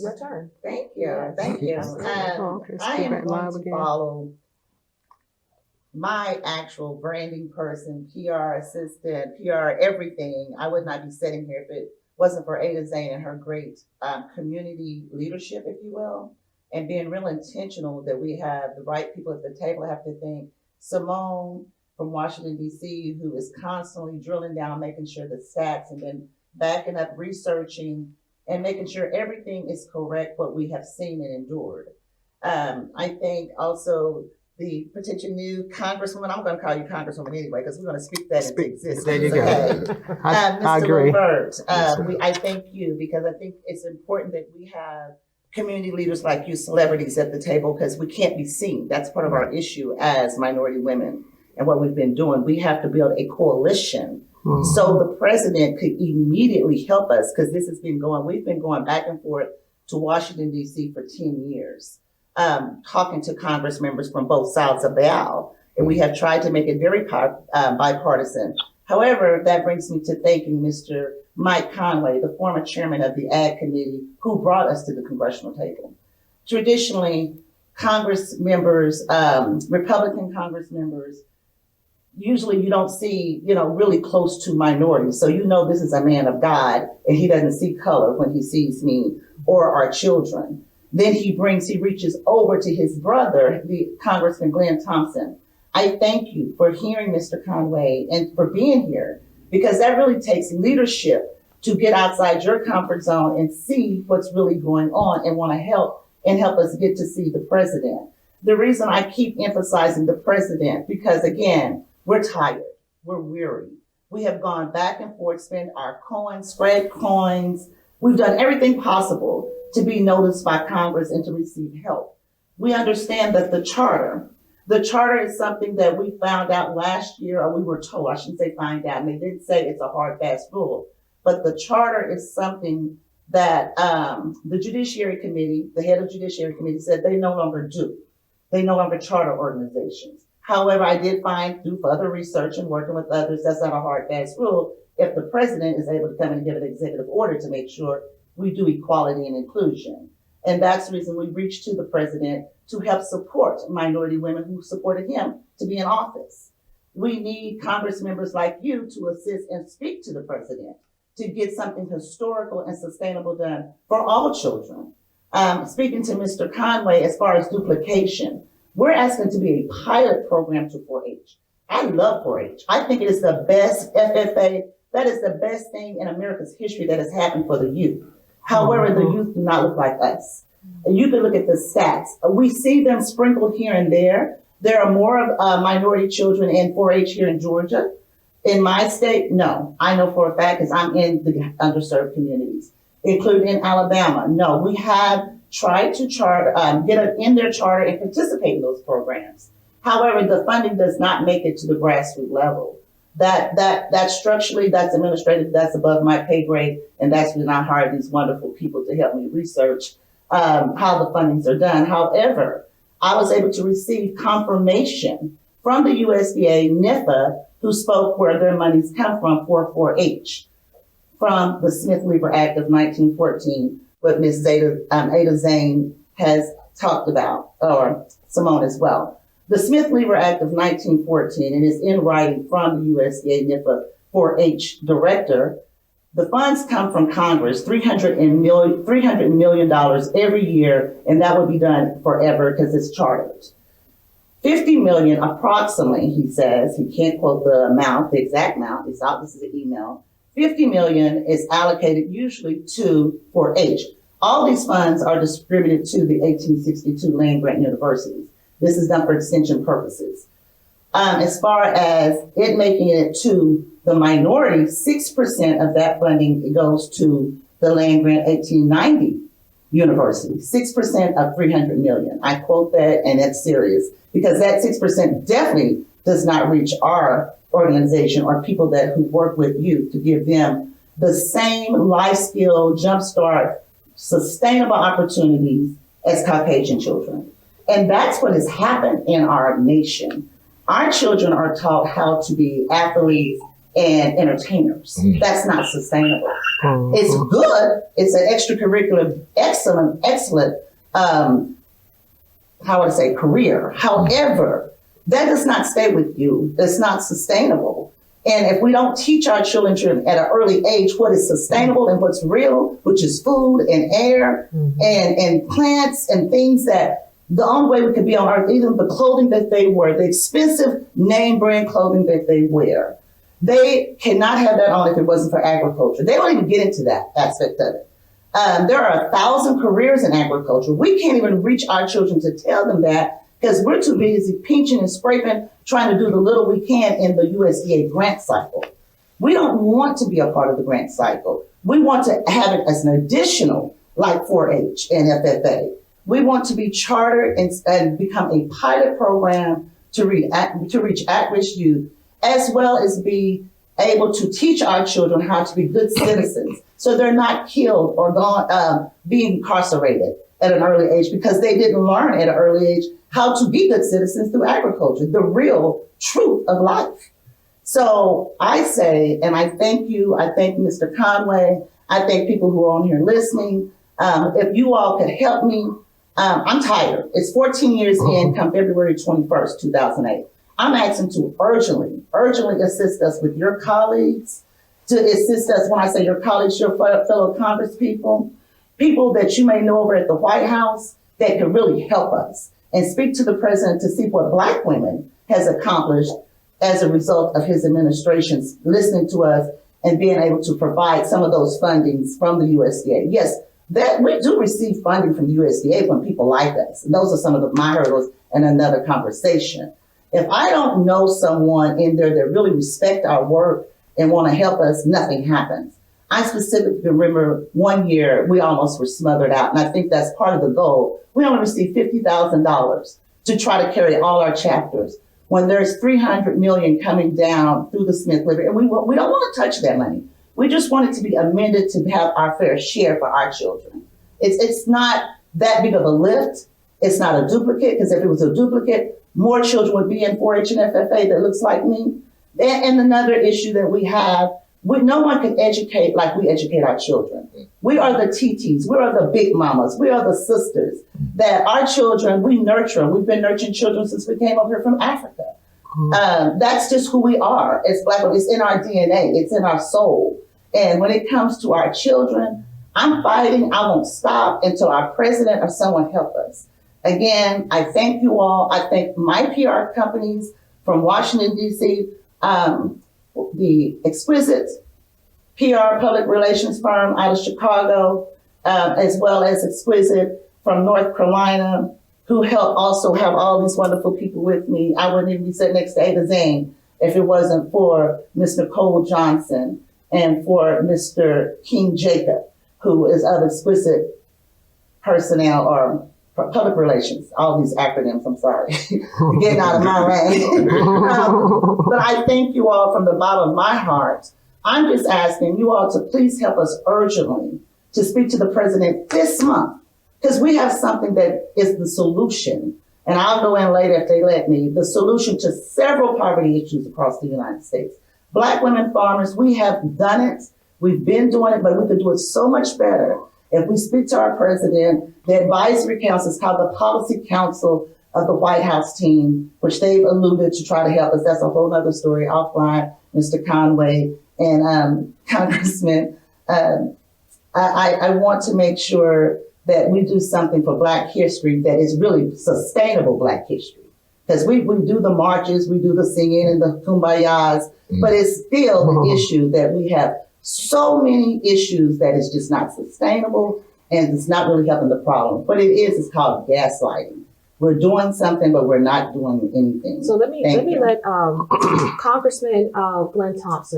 Your turn. Thank you. Thank you. I am going to follow my actual branding person, PR assistant, PR everything. I would not be sitting here if it wasn't for Ada Zane and her great community leadership, if you will, and being real intentional that we have the right people at the table. I have to thank Simone from Washington, D.C., who is constantly drilling down, making sure the stats and then backing up, researching, and making sure everything is correct, what we have seen and endured. I think also the potential new Congresswoman, I'm going to call you Congresswoman anyway, because we're going to speak that into existence. There you go. Okay. I Mr. agree. Levert, I thank you because I think it's important that we have community leaders like you, celebrities at the table, because we can't be seen. That's part of our issue as minority women and what we've been doing. We have to build a coalition so the president could immediately help us, because this has been going, we've been going back and forth to Washington, D.C. for 10 years. Talking to Congress members from both sides of the aisle, and we have tried to make it very bipartisan. However, that brings me to thanking Mr. Mike Conway, the former chairman of the Ag Committee, who brought us to the congressional table. Traditionally, Congress members, Republican Congress members, usually you don't see, really close to minorities. So this is a man of God, and he doesn't see color when he sees me or our children. Then he reaches over to his brother, the Congressman Glenn Thompson. I thank you for hearing Mr. Conway and for being here, because that really takes leadership to get outside your comfort zone and see what's really going on and want to help us get to see the president. The reason I keep emphasizing the president, because again, we're tired, we're weary. We have gone back and forth, spent our coins, spread coins. We've done everything possible to be noticed by Congress and to receive help. We understand that the charter is something that we found out last year, or we were told, I shouldn't say find out, and they did say it's a hard, fast rule, but the charter is something that the Judiciary Committee, the head of Judiciary Committee said they no longer do. They no longer charter organizations. However, I did find through further research and working with others, that's not a hard, fast rule if the president is able to come and give an executive order to make sure we do equality and inclusion. And that's the reason we reached to the president to help support minority women who supported him to be in office. We need Congress members like you to assist and speak to the president to get something historical and sustainable done for all children. Speaking to Mr. Conway, as far as duplication, we're asking to be a pilot program to 4-H. I love 4-H. I think it is the best FFA. That is the best thing in America's history that has happened for the youth. However, the youth do not look like us. And you can look at the stats. We see them sprinkled here and there. There are more minority children in 4-H here in Georgia. In my state, no. I know for a fact because I'm in the underserved communities, including in Alabama. No, we have tried to get it in their charter and participate in those programs. However, the funding does not make it to the grassroots level. That structurally, that's administrative, that's above my pay grade, and that's when I hired these wonderful people to help me research how the fundings are done. However, I was able to receive confirmation from the USDA, NIFA, who spoke where their monies come from for 4-H, from the Smith-Lever Act of 1914, what Ms. Ada Zane has talked about, or Simone as well. The Smith-Lever Act of 1914, and is in writing from the USDA NIFA 4-H director. The funds come from Congress, $300 million every year, and that would be done forever because it's chartered. 50 million approximately, he says, he can't quote the amount, the exact amount, it's out, this is an email. 50 million is allocated usually to 4-H. All these funds are distributed to the 1862 land-grant universities. This is done for extension purposes. As far as it making it to the minority, 6% of that funding goes to the land-grant 1890 university, 6% of 300 million. I quote that, and that's serious, because that 6% definitely does not reach our organization or people who work with youth to give them the same life skill, jumpstart, sustainable opportunities as Caucasian children. And that's what has happened in our nation. Our children are taught how to be athletes and entertainers. That's not sustainable. It's good. It's an extracurricular, excellent, how would I say, career. However, that does not stay with you. It's not sustainable. And if we don't teach our children at an early age what is sustainable and what's real, which is food and air and plants and things that the only way we could be on earth, even the clothing that they wear, the expensive name brand clothing that they wear, they cannot have that on if it wasn't for agriculture. They don't even get into that aspect of it. There are 1,000 careers in agriculture. We can't even reach our children to tell them that because we're too busy pinching and scraping, trying to do the little we can in the USDA grant cycle. We don't want to be a part of the grant cycle. We want to have it as an additional, like 4-H and FFA. We want to be chartered and become a pilot program to reach at-risk youth, as well as be able to teach our children how to be good citizens so they're not killed or being incarcerated at an early age because they didn't learn at an early age how to be good citizens through agriculture, the real truth of life. So I say, and I thank you, I thank Mr. Conway, I thank people who are on here listening. If you all could help me, I'm tired. It's 14 years in, come February 21st, 2008. I'm asking to urgently assist us with your colleagues, to assist us, when I say your colleagues, your fellow Congress people that you may know over at the White House that can really help us and speak to the president to see what Black women has accomplished as a result of his administration's listening to us and being able to provide some of those fundings from the USDA. Yes, that we do receive funding from the USDA when people like us. And those are some of my hurdles and another conversation. If I don't know someone in there that really respect our work and want to help us, nothing happens. I specifically remember one year we almost were smothered out, and I think that's part of the goal. We only received $50,000 to try to carry all our chapters when there's $300 million coming down through the Smith River, and we don't want to touch that money. We just want it to be amended to have our fair share for our children. It's not that big of a lift. It's not a duplicate, because if it was a duplicate, more children would be in 4-H and FFA that looks like me. And another issue that we have, no one can educate like we educate our children. We are the TTs. We are the big mamas. We are the sisters that our children, we nurture them. We've been nurturing children since we came over here from Africa. That's just who we are as Black women. It's in our DNA. It's in our soul. And when it comes to our children, I'm fighting. I won't stop until our president or someone help us. Again, I thank you all. I thank my PR companies from Washington, D.C., the Exquisite PR public relations firm out of Chicago, as well as Exquisite from North Carolina, who helped also have all these wonderful people with me. I wouldn't even be sitting next to Ada Zane if it wasn't for Ms. Nicole Johnson and for Mr. King Jacob, who is of Exquisite personnel or public relations, all these acronyms, I'm sorry, getting out of my range. But I thank you all from the bottom of my heart. I'm just asking you all to please help us urgently to speak to the president this month, because we have something that is the solution, and I'll go in later if they let me, the solution to several poverty issues across the United States. Black women farmers, we have done it, we've been doing it, but we could do it so much better. If we speak to our president, the advisory council is called the Policy Council of the White House team, which they've alluded to try to help us. That's a whole other story offline, Mr. Conway and Congressman. I want to make sure that we do something for Black history that is really sustainable Black history. Because we do the marches, we do the singing and the kumbayas, but it's still the issue that we have so many issues that is just not sustainable and it's not really helping the problem. What it is, it's called gaslighting. We're doing something, but we're not doing anything. So let me let Congressman Glenn Thompson